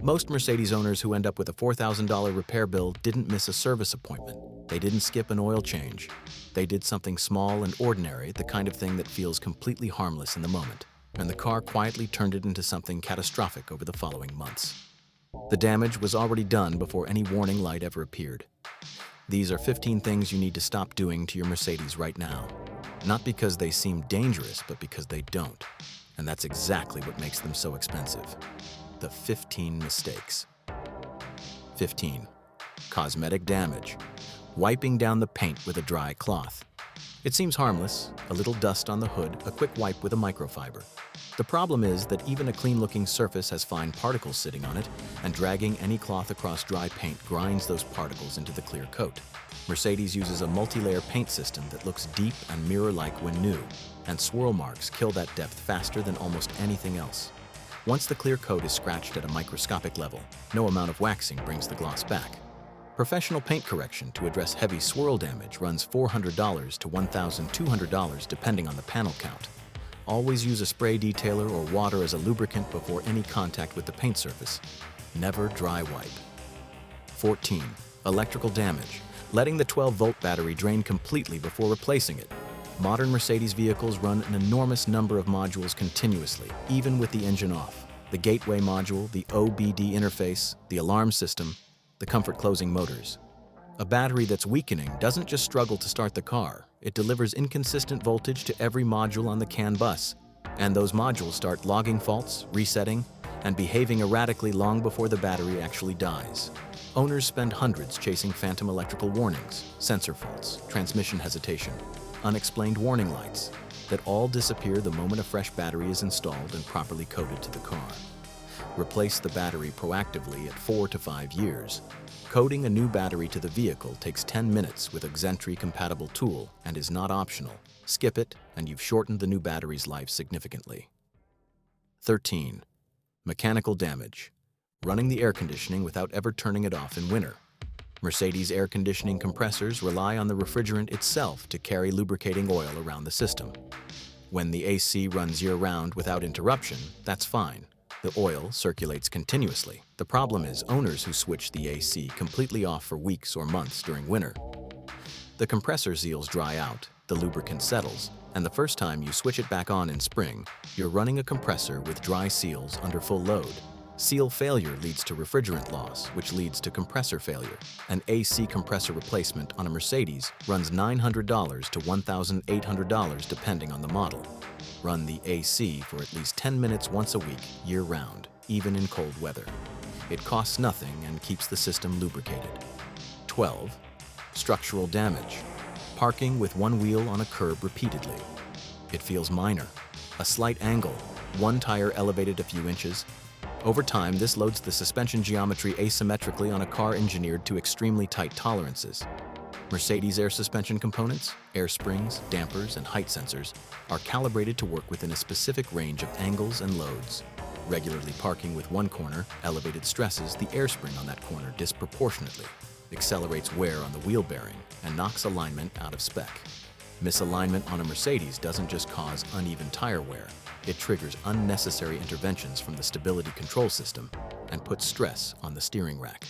Most Mercedes owners who end up with a $4,000 repair bill didn't miss a service appointment. They didn't skip an oil change. They did something small and ordinary, the kind of thing that feels completely harmless in the moment, and the car quietly turned it into something catastrophic over the following months. The damage was already done before any warning light ever appeared. These are 15 things you need to stop doing to your Mercedes right now. Not because they seem dangerous, but because they don't. And that's exactly what makes them so expensive. The 15 mistakes. 15. Cosmetic damage. Wiping down the paint with a dry cloth. It seems harmless, a little dust on the hood, a quick wipe with a microfiber. The problem is that even a clean-looking surface has fine particles sitting on it, and dragging any cloth across dry paint grinds those particles into the clear coat. Mercedes uses a multi-layer paint system that looks deep and mirror-like when new, and swirl marks kill that depth faster than almost anything else. Once the clear coat is scratched at a microscopic level, no amount of waxing brings the gloss back. Professional paint correction to address heavy swirl damage runs $400 to $1,200 depending on the panel count. Always use a spray detailer or water as a lubricant before any contact with the paint surface. Never dry wipe. 14. Electrical damage. Letting the 12-volt battery drain completely before replacing it. Modern Mercedes vehicles run an enormous number of modules continuously, even with the engine off. The gateway module, the OBD interface, the alarm system, the comfort closing motors. A battery that's weakening doesn't just struggle to start the car, it delivers inconsistent voltage to every module on the CAN bus. And those modules start logging faults, resetting, and behaving erratically long before the battery actually dies. Owners spend hundreds chasing phantom electrical warnings, sensor faults, transmission hesitation, unexplained warning lights that all disappear the moment a fresh battery is installed and properly coded to the car. Replace the battery proactively at 4 to 5 years. Coding a new battery to the vehicle takes 10 minutes with a Xentry-compatible tool and is not optional. Skip it, and you've shortened the new battery's life significantly. 13. Mechanical damage. Running the air conditioning without ever turning it off in winter. Mercedes air conditioning compressors rely on the refrigerant itself to carry lubricating oil around the system. When the AC runs year-round without interruption, that's fine. The oil circulates continuously. The problem is owners who switch the AC completely off for weeks or months during winter. The compressor seals dry out, the lubricant settles, and the first time you switch it back on in spring, you're running a compressor with dry seals under full load. Seal failure leads to refrigerant loss, which leads to compressor failure. An AC compressor replacement on a Mercedes runs $900 to $1,800 depending on the model. Run the AC for at least 10 minutes once a week, year-round, even in cold weather. It costs nothing and keeps the system lubricated. 12. Structural damage. Parking with one wheel on a curb repeatedly. It feels minor. A slight angle, one tire elevated a few inches. Over time, this loads the suspension geometry asymmetrically on a car engineered to extremely tight tolerances. Mercedes air suspension components, air springs, dampers, and height sensors are calibrated to work within a specific range of angles and loads. Regularly parking with one corner, elevated stresses the air spring on that corner disproportionately, accelerates wear on the wheel bearing, and knocks alignment out of spec. Misalignment on a Mercedes doesn't just cause uneven tire wear, it triggers unnecessary interventions from the stability control system and puts stress on the steering rack.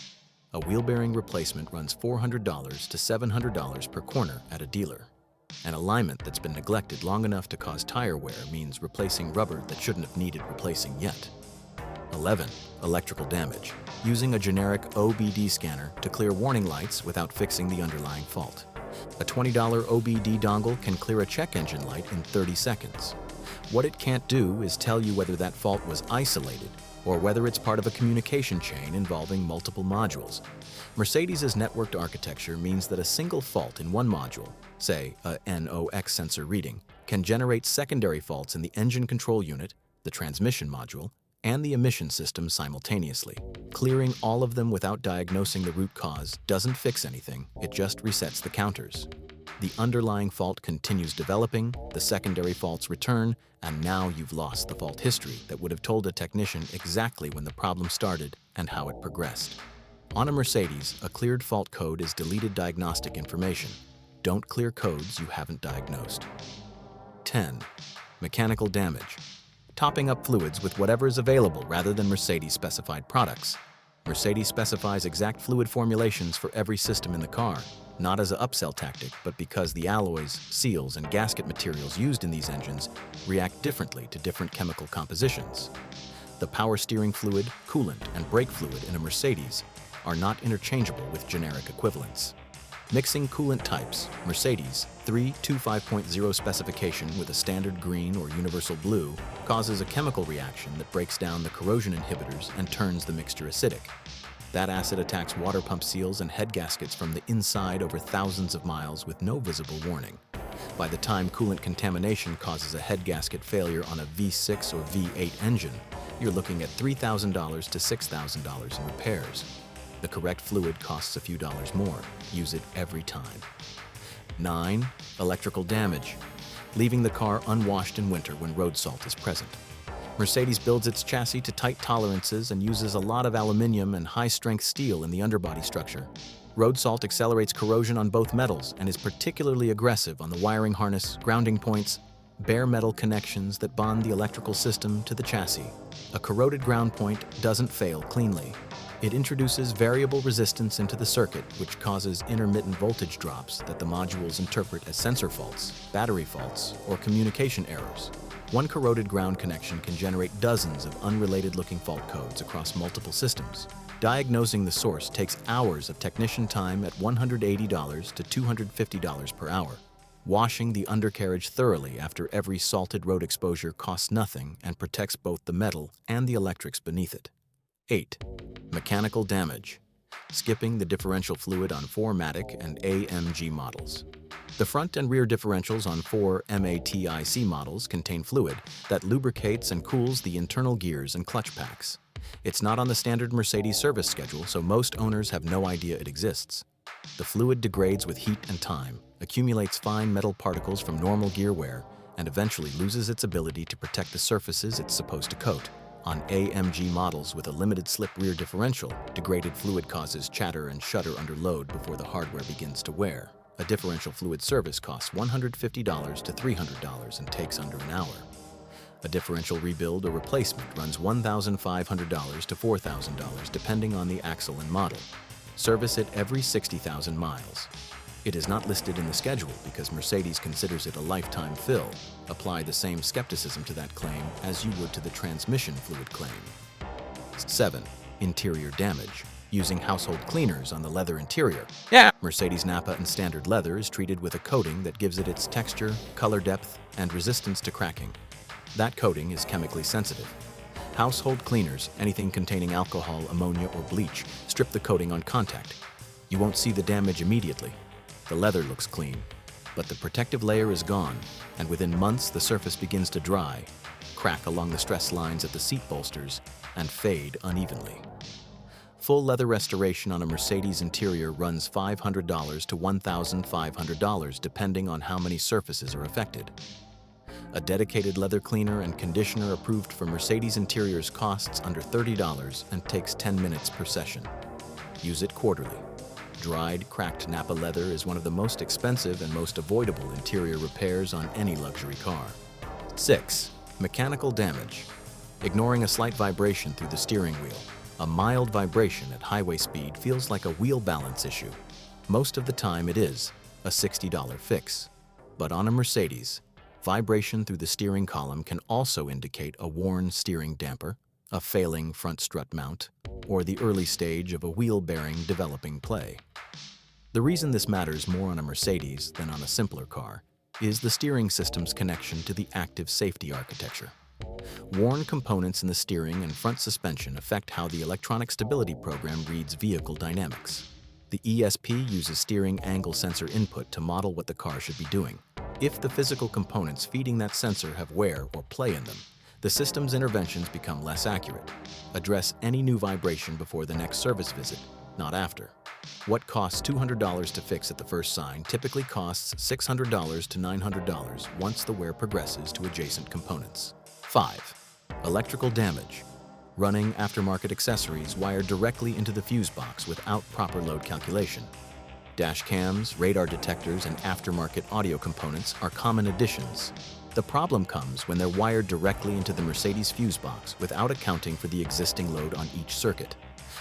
A wheel bearing replacement runs $400 to $700 per corner at a dealer. An alignment that's been neglected long enough to cause tire wear means replacing rubber that shouldn't have needed replacing yet. 11. Electrical damage. Using a generic OBD scanner to clear warning lights without fixing the underlying fault. A $20 OBD dongle can clear a check engine light in 30 seconds. What it can't do is tell you whether that fault was isolated or whether it's part of a communication chain involving multiple modules. Mercedes' networked architecture means that a single fault in one module, say a NOx sensor reading, can generate secondary faults in the engine control unit, the transmission module, and the emission system simultaneously. Clearing all of them without diagnosing the root cause doesn't fix anything, it just resets the counters. The underlying fault continues developing, the secondary faults return, and now you've lost the fault history that would have told a technician exactly when the problem started and how it progressed. On a Mercedes, a cleared fault code is deleted diagnostic information. Don't clear codes you haven't diagnosed. 10. Mechanical damage. Topping up fluids with whatever is available rather than Mercedes-specified products. Mercedes specifies exact fluid formulations for every system in the car, not as an upsell tactic, but because the alloys, seals, and gasket materials used in these engines react differently to different chemical compositions. The power steering fluid, coolant, and brake fluid in a Mercedes are not interchangeable with generic equivalents. Mixing coolant types, Mercedes 325.0 specification with a standard green or universal blue causes a chemical reaction that breaks down the corrosion inhibitors and turns the mixture acidic. That acid attacks water pump seals and head gaskets from the inside over thousands of miles with no visible warning. By the time coolant contamination causes a head gasket failure on a V6 or V8 engine, you're looking at $3,000 to $6,000 in repairs. The correct fluid costs a few dollars more. Use it every time. 9. Electrical damage. Leaving the car unwashed in winter when road salt is present. Mercedes builds its chassis to tight tolerances and uses a lot of aluminum and high-strength steel in the underbody structure. Road salt accelerates corrosion on both metals and is particularly aggressive on the wiring harness, grounding points, bare metal connections that bond the electrical system to the chassis. A corroded ground point doesn't fail cleanly. It introduces variable resistance into the circuit, which causes intermittent voltage drops that the modules interpret as sensor faults, battery faults, or communication errors. One corroded ground connection can generate dozens of unrelated-looking fault codes across multiple systems. Diagnosing the source takes hours of technician time at $180 to $250 per hour. Washing the undercarriage thoroughly after every salted road exposure costs nothing and protects both the metal and the electrics beneath it. 8. Mechanical damage. Skipping the differential fluid on 4MATIC and AMG models. The front and rear differentials on 4 MATIC models contain fluid that lubricates and cools the internal gears and clutch packs. It's not on the standard Mercedes service schedule, so most owners have no idea it exists. The fluid degrades with heat and time, accumulates fine metal particles from normal gear wear, and eventually loses its ability to protect the surfaces it's supposed to coat. On AMG models with a limited slip rear differential, degraded fluid causes chatter and shudder under load before the hardware begins to wear. A differential fluid service costs $150 to $300 and takes under an hour. A differential rebuild or replacement runs $1,500 to $4,000 depending on the axle and model. Service it every 60,000 miles. It is not listed in the schedule because Mercedes considers it a lifetime fill. Apply the same skepticism to that claim as you would to the transmission fluid claim. 7. Interior damage. Using household cleaners on the leather interior. Mercedes Nappa and standard leather is treated with a coating that gives it its texture, color depth, and resistance to cracking. That coating is chemically sensitive. Household cleaners, anything containing alcohol, ammonia, or bleach, strip the coating on contact. You won't see the damage immediately. The leather looks clean, but the protective layer is gone, and within months the surface begins to dry, crack along the stress lines at the seat bolsters, and fade unevenly. Full leather restoration on a Mercedes interior runs $500 to $1,500 depending on how many surfaces are affected. A dedicated leather cleaner and conditioner approved for Mercedes interiors costs under $30 and takes 10 minutes per session. Use it quarterly. Dried, cracked Nappa leather is one of the most expensive and most avoidable interior repairs on any luxury car. 6. Mechanical damage. Ignoring a slight vibration through the steering wheel. A mild vibration at highway speed feels like a wheel balance issue. Most of the time it is a $60 fix. But on a Mercedes, vibration through the steering column can also indicate a worn steering damper, a failing front strut mount, or the early stage of a wheel bearing developing play. The reason this matters more on a Mercedes than on a simpler car is the steering system's connection to the active safety architecture. Worn components in the steering and front suspension affect how the electronic stability program reads vehicle dynamics. The ESP uses steering angle sensor input to model what the car should be doing. If the physical components feeding that sensor have wear or play in them, the system's interventions become less accurate. Address any new vibration before the next service visit, not after. What costs $200 to fix at the first sign typically costs $600 to $900 once the wear progresses to adjacent components. 5. Electrical damage. Running aftermarket accessories wired directly into the fuse box without proper load calculation. Dash cams, radar detectors, and aftermarket audio components are common additions. The problem comes when they're wired directly into the Mercedes fuse box without accounting for the existing load on each circuit.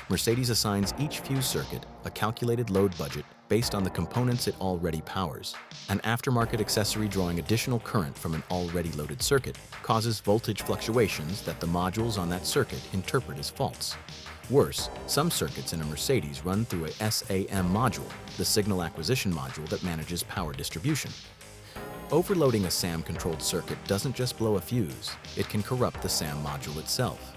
Mercedes assigns each fuse circuit a calculated load budget based on the components it already powers. An aftermarket accessory drawing additional current from an already loaded circuit causes voltage fluctuations that the modules on that circuit interpret as faults. Worse, some circuits in a Mercedes run through a SAM module, the signal acquisition module that manages power distribution. Overloading a SAM-controlled circuit doesn't just blow a fuse, it can corrupt the SAM module itself.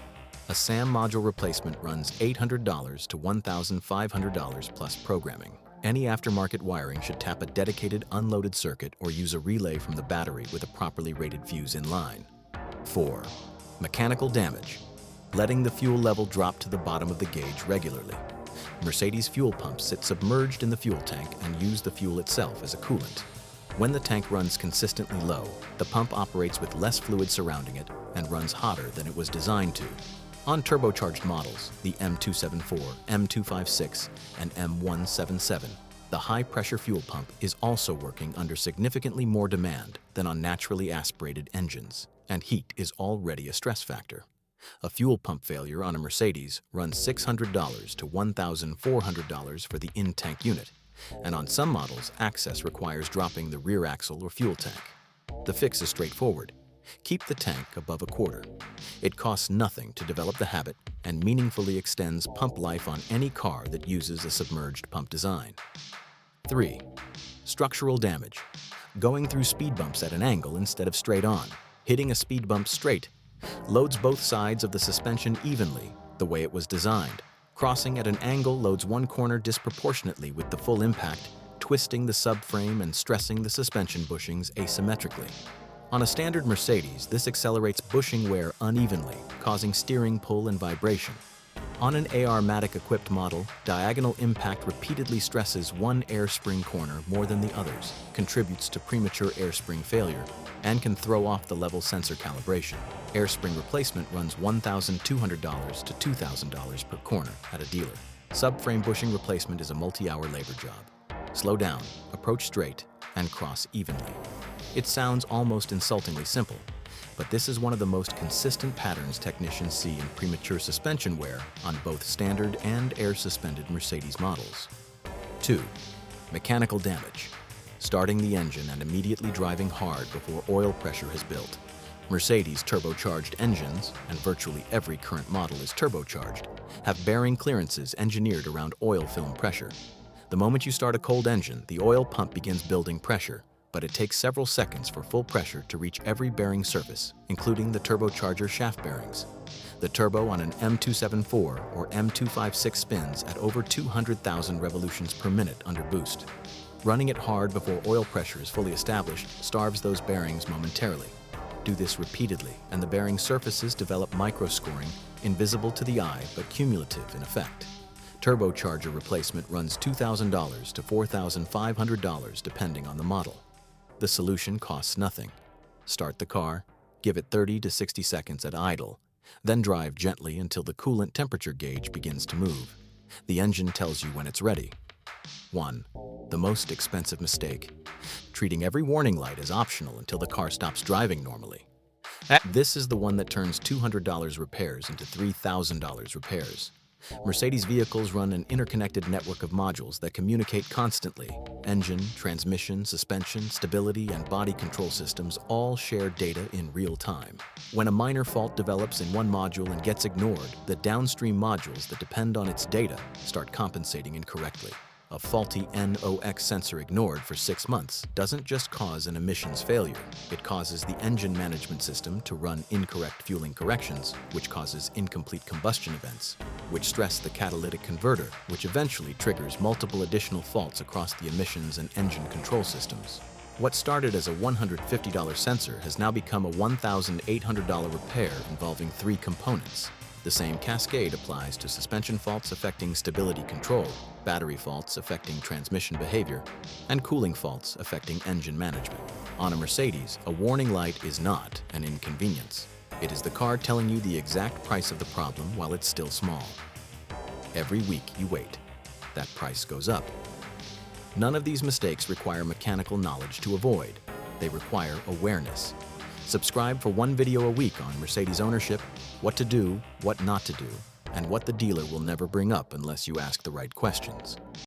A SAM module replacement runs $800 to $1,500 plus programming. Any aftermarket wiring should tap a dedicated unloaded circuit or use a relay from the battery with a properly rated fuse in line. 4. Mechanical damage. Letting the fuel level drop to the bottom of the gauge regularly. Mercedes fuel pumps sit submerged in the fuel tank and use the fuel itself as a coolant. When the tank runs consistently low, the pump operates with less fluid surrounding it and runs hotter than it was designed to. On turbocharged models, the M274, M256, and M177, the high-pressure fuel pump is also working under significantly more demand than on naturally aspirated engines, and heat is already a stress factor. A fuel pump failure on a Mercedes runs $600 to $1,400 for the in-tank unit, and on some models, access requires dropping the rear axle or fuel tank. The fix is straightforward. Keep the tank above a quarter. It costs nothing to develop the habit and meaningfully extends pump life on any car that uses a submerged pump design. 3. Structural damage. Going through speed bumps at an angle instead of straight on. Hitting a speed bump straight loads both sides of the suspension evenly, the way it was designed. Crossing at an angle loads one corner disproportionately with the full impact, twisting the subframe and stressing the suspension bushings asymmetrically. On a standard Mercedes, this accelerates bushing wear unevenly, causing steering pull and vibration. On an AR-matic-equipped model, diagonal impact repeatedly stresses one air spring corner more than the others, contributes to premature air spring failure, and can throw off the level sensor calibration. Air spring replacement runs $1,200 to $2,000 per corner at a dealer. Subframe bushing replacement is a multi-hour labor job. Slow down, approach straight, and cross evenly. It sounds almost insultingly simple, but this is one of the most consistent patterns technicians see in premature suspension wear on both standard and air-suspended Mercedes models. 2. Mechanical damage. Starting the engine and immediately driving hard before oil pressure has built. Mercedes turbocharged engines, and virtually every current model is turbocharged, have bearing clearances engineered around oil film pressure. The moment you start a cold engine, the oil pump begins building pressure, but it takes several seconds for full pressure to reach every bearing surface, including the turbocharger shaft bearings. The turbo on an M274 or M256 spins at over 200,000 revolutions per minute under boost. Running it hard before oil pressure is fully established starves those bearings momentarily. Do this repeatedly, and the bearing surfaces develop microscoring, invisible to the eye but cumulative in effect. Turbocharger replacement runs $2,000 to $4,500 depending on the model. The solution costs nothing. Start the car, give it 30 to 60 seconds at idle, then drive gently until the coolant temperature gauge begins to move. The engine tells you when it's ready. 1. The most expensive mistake. Treating every warning light as optional until the car stops driving normally. This is the one that turns $200 repairs into $3,000 repairs. Mercedes vehicles run an interconnected network of modules that communicate constantly. Engine, transmission, suspension, stability, and body control systems all share data in real time. When a minor fault develops in one module and gets ignored, the downstream modules that depend on its data start compensating incorrectly. A faulty NOx sensor ignored for 6 months doesn't just cause an emissions failure, it causes the engine management system to run incorrect fueling corrections, which causes incomplete combustion events, which stress the catalytic converter, which eventually triggers multiple additional faults across the emissions and engine control systems. What started as a $150 sensor has now become a $1,800 repair involving 3 components. The same cascade applies to suspension faults affecting stability control, battery faults affecting transmission behavior, and cooling faults affecting engine management. On a Mercedes, a warning light is not an inconvenience. It is the car telling you the exact price of the problem while it's still small. Every week you wait, that price goes up. None of these mistakes require mechanical knowledge to avoid. They require awareness. Subscribe for 1 video a week on Mercedes ownership, what to do, what not to do, and what the dealer will never bring up unless you ask the right questions.